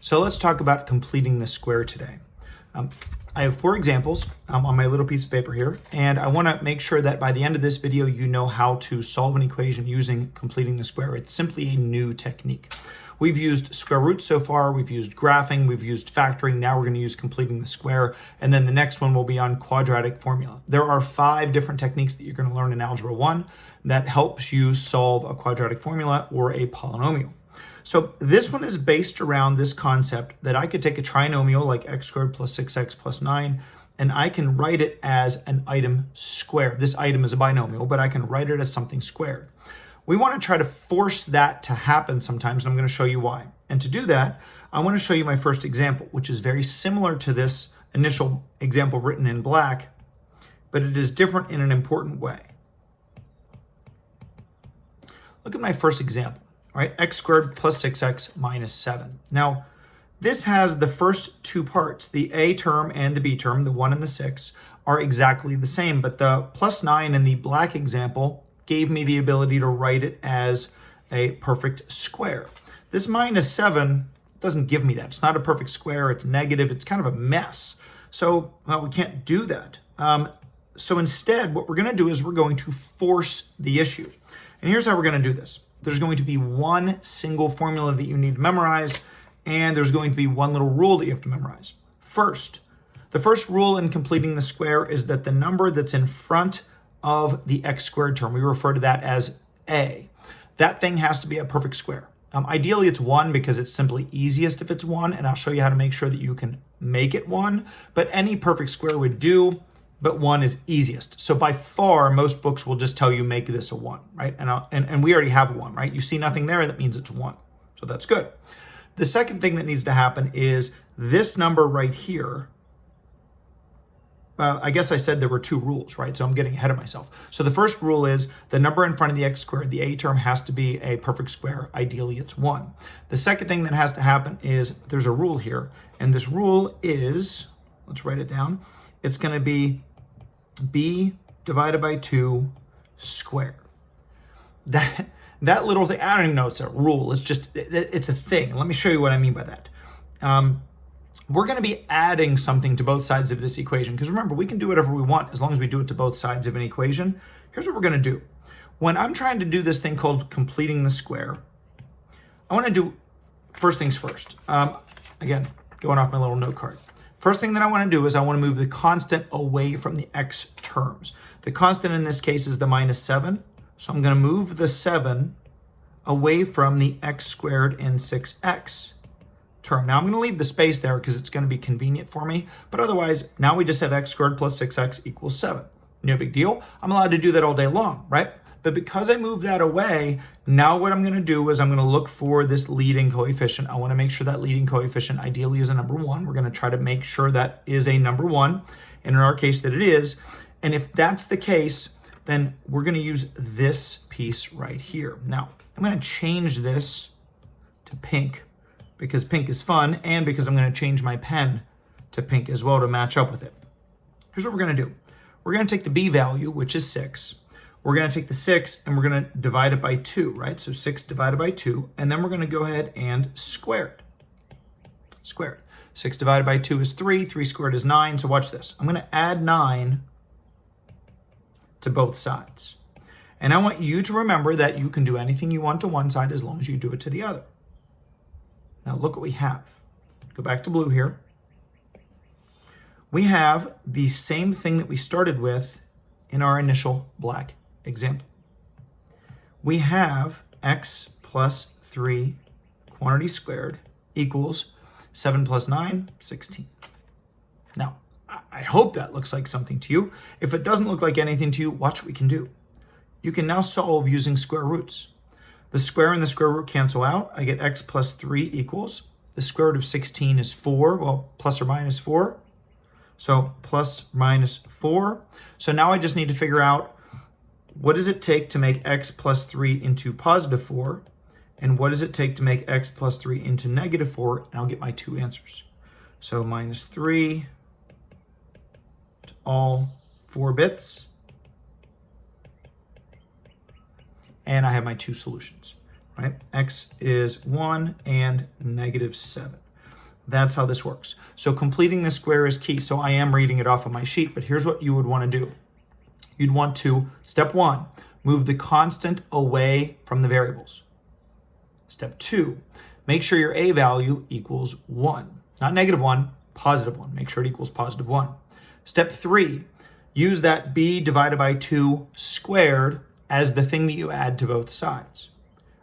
So let's talk about completing the square today. I have 4 examples on my little piece of paper here, and I want to make sure that by the end of this video you know how to solve an equation using completing the square. It's simply a new technique. We've used square roots so far, we've used graphing, we've used factoring, now we're going to use completing the square, and then the next one will be on quadratic formula. There are 5 different techniques that you're going to learn in Algebra 1 that helps you solve a quadratic formula or a polynomial. So this one is based around this concept that I could take a trinomial like x squared plus 6x plus 9, and I can write it as an item squared. This item is a binomial, but I can write it as something squared. We want to try to force that to happen sometimes, and I'm going to show you why. And to do that, I want to show you my first example, which is very similar to this initial example written in black, but it is different in an important way. Look at my first example. Right, x squared plus 6x minus 7. Now, this has the first 2 parts, the a term and the b term, the 1 and the 6, are exactly the same, but the plus 9 in the black example gave me the ability to write it as a perfect square. This minus 7 doesn't give me that. It's not a perfect square, it's negative, it's kind of a mess. So, well, we can't do that. So instead, what we're going to do is we're going to force the issue. And here's how we're going to do this. There's going to be one single formula that you need to memorize, and there's going to be one little rule that you have to memorize. First, the first rule in completing the square is that the number that's in front of the x squared term, we refer to that as a. That thing has to be a perfect square. Ideally, it's 1 because it's simply easiest if it's 1, and I'll show you how to make sure that you can make it 1, but any perfect square would do. But 1 is easiest. So by far, most books will just tell you make this a 1, right? And we already have a 1, right? You see nothing there, that means it's 1. So that's good. The second thing that needs to happen is this number right here. I guess I said there were 2 rules, right? So I'm getting ahead of myself. So the first rule is the number in front of the x squared, the a term, has to be a perfect square. Ideally, it's 1. The second thing that has to happen is there's a rule here. And this rule is, let's write it down. It's going to be b divided by 2 squared. That little thing, I don't even know it's a rule. It's just, it's a thing. Let me show you what I mean by that. We're going to be adding something to both sides of this equation. Because remember, we can do whatever we want as long as we do it to both sides of an equation. Here's what we're going to do. When I'm trying to do this thing called completing the square, I want to do first things first. Again, going off my little note card. First thing that I want to do is I want to move the constant away from the x terms. The constant in this case is the minus 7. So I'm going to move the 7 away from the x squared and 6x term. Now I'm going to leave the space there because it's going to be convenient for me. But otherwise, now we just have x squared plus 6x equals 7. No big deal. I'm allowed to do that all day long, right? But because I move that away, now what I'm going to do is I'm going to look for this leading coefficient. I want to make sure that leading coefficient ideally is a number 1. We're going to try to make sure that is a number 1, and in our case that it is. And if that's the case, then we're going to use this piece right here. Now, I'm going to change this to pink because pink is fun, and because I'm going to change my pen to pink as well to match up with it. Here's what we're going to do. We're going to take the b value, which is 6. We're going to take the 6 and we're going to divide it by 2, right? So 6 divided by 2, and then we're going to go ahead and square it. Square it. 6 divided by 2 is 3, 3 squared is 9, so watch this. I'm going to add 9 to both sides. And I want you to remember that you can do anything you want to one side as long as you do it to the other. Now look what we have. Go back to blue here. We have the same thing that we started with in our initial black example. We have x plus 3 quantity squared equals 7 plus 9, 16. Now, I hope that looks like something to you. If it doesn't look like anything to you, watch what we can do. You can now solve using square roots. The square and the square root cancel out. I get x plus 3 equals, the square root of 16 is 4, well, plus or minus 4. So plus minus 4. So now I just need to figure out what does it take to make x plus 3 into positive 4, and what does it take to make x plus 3 into negative 4, and I'll get my 2 answers. So minus 3 to all 4 bits, and I have my 2 solutions, right? X is 1 and negative 7. That's how this works. So completing the square is key. So I am reading it off of my sheet, but here's what you would want to do. You'd want to, step 1, move the constant away from the variables. Step 2, make sure your a value equals 1. Not -1, +1. Make sure it equals +1. Step 3, use that b divided by 2 squared as the thing that you add to both sides.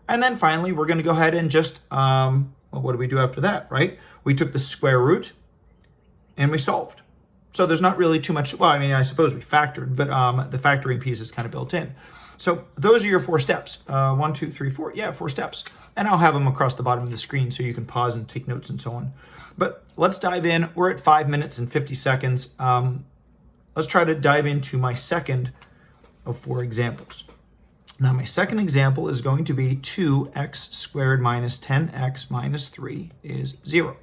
And then finally, we're going to go ahead and just, well, what do we do after that, right? We took the square root and we solved. So there's not really too much, well, I mean, I suppose we factored, but the factoring piece is kind of built in. So those are your 4 steps. 1, 2, 3, 4, yeah, 4 steps. And I'll have them across the bottom of the screen so you can pause and take notes and so on. But let's dive in. We're at 5 minutes and 50 seconds. Let's try to dive into my second of 4 examples. Now, my second example is going to be 2x squared minus 10x minus 3 is 0.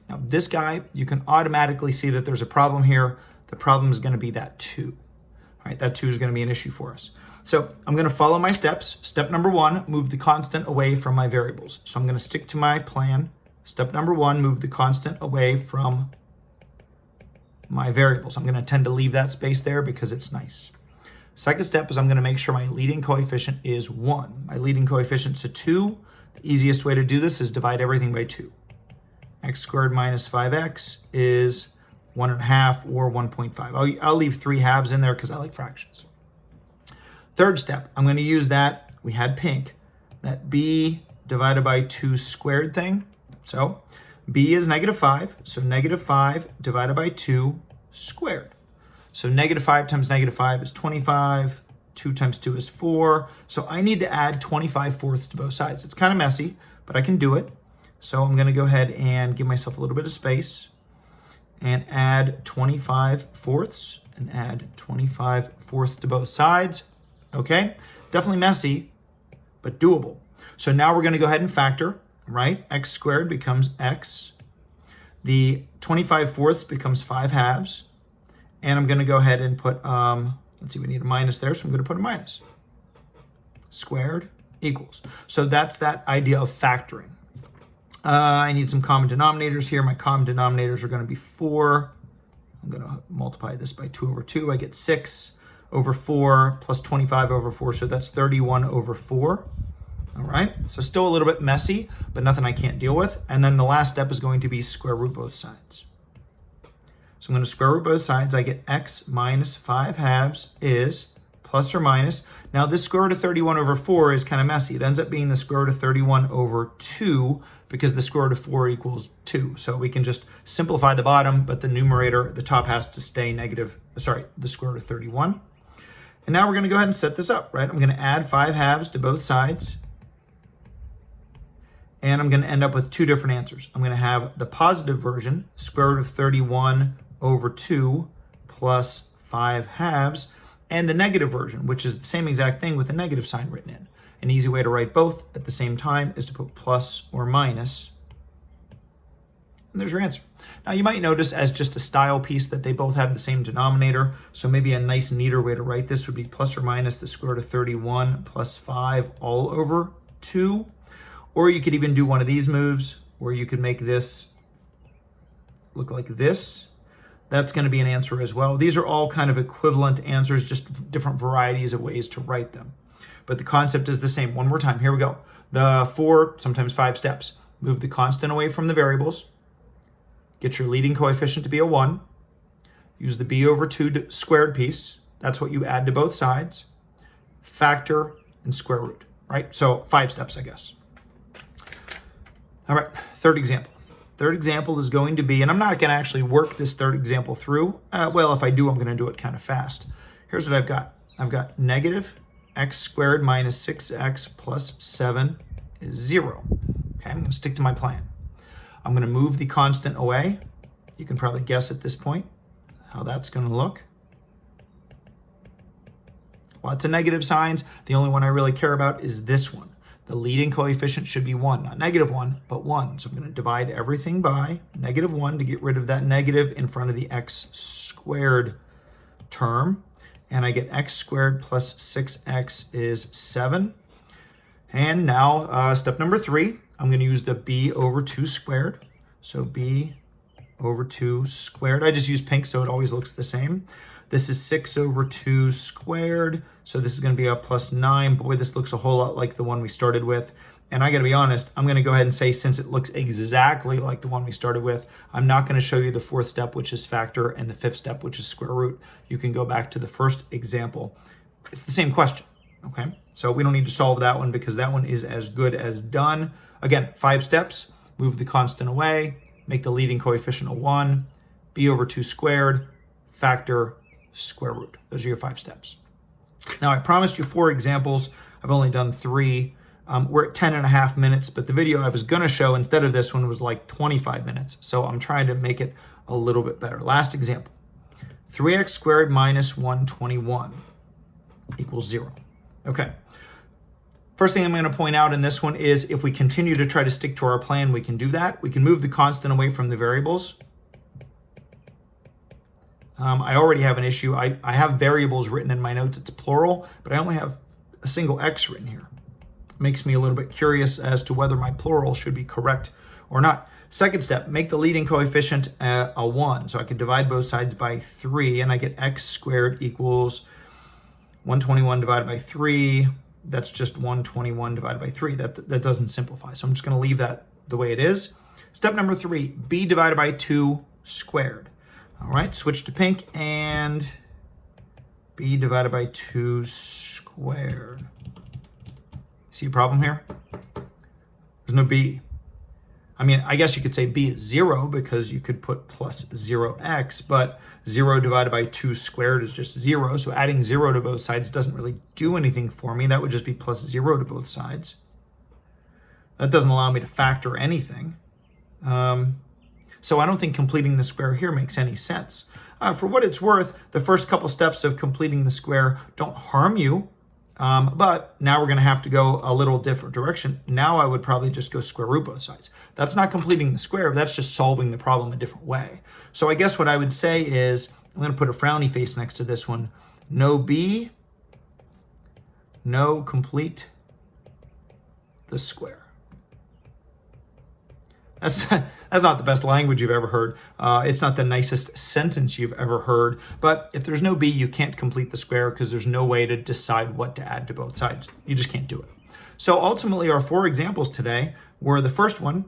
Now, this guy, you can automatically see that there's a problem here. The problem is going to be that 2. All right, that 2 is going to be an issue for us. So I'm going to follow my steps. Step number 1, move the constant away from my variables. So I'm going to stick to my plan. Step number 1, move the constant away from my variables. I'm going to tend to leave that space there because it's nice. Second step is I'm going to make sure my leading coefficient is 1. My leading coefficient is a 2. The easiest way to do this is divide everything by 2. X squared minus 5x is 1.5 or 1.5. I'll leave 3 halves in there because I like fractions. Third step, I'm going to use that, we had pink, that b divided by 2 squared thing. So b is -5, so -5 divided by 2 squared. So -5 times -5 is 25, 2 times 2 is 4. So I need to add 25/4 to both sides. It's kind of messy, but I can do it. So I'm going to go ahead and give myself a little bit of space and add 25/4 and add 25/4 to both sides. Okay, definitely messy, but doable. So now we're going to go ahead and factor, right? X squared becomes x. The 25/4 becomes 5 halves. And I'm going to go ahead and put, let's see, we need a minus there, so I'm going to put a minus. Squared equals. So that's that idea of factoring. I need some common denominators here. My common denominators are going to be 4. I'm going to multiply this by 2 over 2. I get 6 over 4 plus 25 over 4, so that's 31 over 4. All right, so still a little bit messy, but nothing I can't deal with. And then the last step is going to be square root both sides. So I'm going to square root both sides. I get x minus 5 halves is plus or minus. Now this square root of 31 over 4 is kind of messy. It ends up being the square root of 31 over 2 because the square root of 4 equals 2. So we can just simplify the bottom, but the numerator, the top has to stay negative, sorry, the square root of 31. And now we're going to go ahead and set this up, right? I'm going to add 5 halves to both sides. And I'm going to end up with 2 different answers. I'm going to have the positive version, square root of 31 over 2 plus 5 halves, and the negative version, which is the same exact thing with a negative sign written in. An easy way to write both at the same time is to put plus or minus, and there's your answer. Now you might notice as just a style piece that they both have the same denominator, so maybe a nice neater way to write this would be plus or minus the square root of 31 plus 5 all over 2. Or you could even do one of these moves where you could make this look like this. That's going to be an answer as well. These are all kind of equivalent answers, just different varieties of ways to write them. But the concept is the same. One more time, here we go. The 4, sometimes 5 steps. Move the constant away from the variables. Get your leading coefficient to be a 1. Use the b over 2 squared piece. That's what you add to both sides. Factor and square root, right? So 5 steps, I guess. All right, third example. Third example is going to be, and I'm not going to actually work this third example through. Well, if I do, I'm going to do it kind of fast. Here's what I've got. I've got negative x squared minus 6x plus 7 is 0. Okay, I'm going to stick to my plan. I'm going to move the constant away. You can probably guess at this point how that's going to look. Lots of negative signs. The only one I really care about is this one. The leading coefficient should be 1, not -1, but 1. So I'm going to divide everything by -1 to get rid of that negative in front of the x squared term. And I get x squared plus 6x is 7. And now step number 3, I'm going to use the b over 2 squared. So b over 2 squared. I just use pink so it always looks the same. This is 6 over 2 squared. So this is going to be a plus 9. Boy, this looks a whole lot like the one we started with. And I got to be honest, I'm going to go ahead and say, since it looks exactly like the one we started with, I'm not going to show you the fourth step, which is factor, and the fifth step, which is square root. You can go back to the first example. It's the same question, okay? So we don't need to solve that one because that one is as good as done. Again, 5 steps. Move the constant away, make the leading coefficient a 1, b over 2 squared, factor, square root. Those are your 5 steps. Now, I promised you 4 examples. I've only done 3. We're at 10.5 minutes, but the video I was going to show instead of this one was like 25 minutes. So I'm trying to make it a little bit better. Last example, 3x squared minus 121 equals 0. Okay. First thing I'm going to point out in this one is if we continue to try to stick to our plan, we can do that. We can move the constant away from the variables. I already have an issue. I have variables written in my notes. It's plural, but I only have a single x written here. Makes me a little bit curious as to whether my plural should be correct or not. Second step, make the leading coefficient a 1. So I could divide both sides by 3, and I get x squared equals 121 divided by 3. That's just 121 divided by 3. That doesn't simplify. So I'm just going to leave that the way it is. Step number 3, b divided by 2 squared. All right, switch to pink, and b divided by 2 squared. See a problem here? There's no b. I mean, I guess you could say b is 0 because you could put plus 0x, but 0 divided by 2 squared is just 0. So adding 0 to both sides doesn't really do anything for me. That would just be plus 0 to both sides. That doesn't allow me to factor anything. So I don't think completing the square here makes any sense. For what it's worth, the first couple steps of completing the square don't harm you. But now we're going to have to go a little different direction. Now I would probably just go square root both sides. That's not completing the square. That's just solving the problem a different way. So I guess what I would say is, I'm going to put a frowny face next to this one. No b, no complete the square. That's not the best language you've ever heard. It's not the nicest sentence you've ever heard. But if there's no b, you can't complete the square because there's no way to decide what to add to both sides. You just can't do it. So ultimately, our 4 examples today were the first one.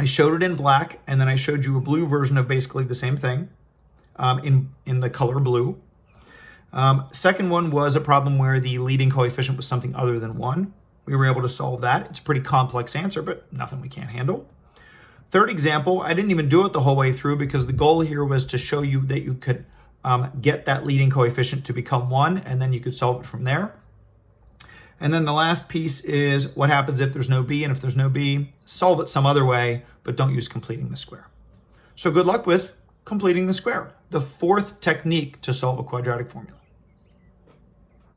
I showed it in black, and then I showed you a blue version of basically the same thing in the color blue. Second one was a problem where the leading coefficient was something other than 1. We were able to solve that. It's a pretty complex answer, but nothing we can't handle. Third example, I didn't even do it the whole way through because the goal here was to show you that you could get that leading coefficient to become 1, and then you could solve it from there. And then the last piece is what happens if there's no b, and if there's no b, solve it some other way, but don't use completing the square. So good luck with completing the square, the 4th technique to solve a quadratic formula.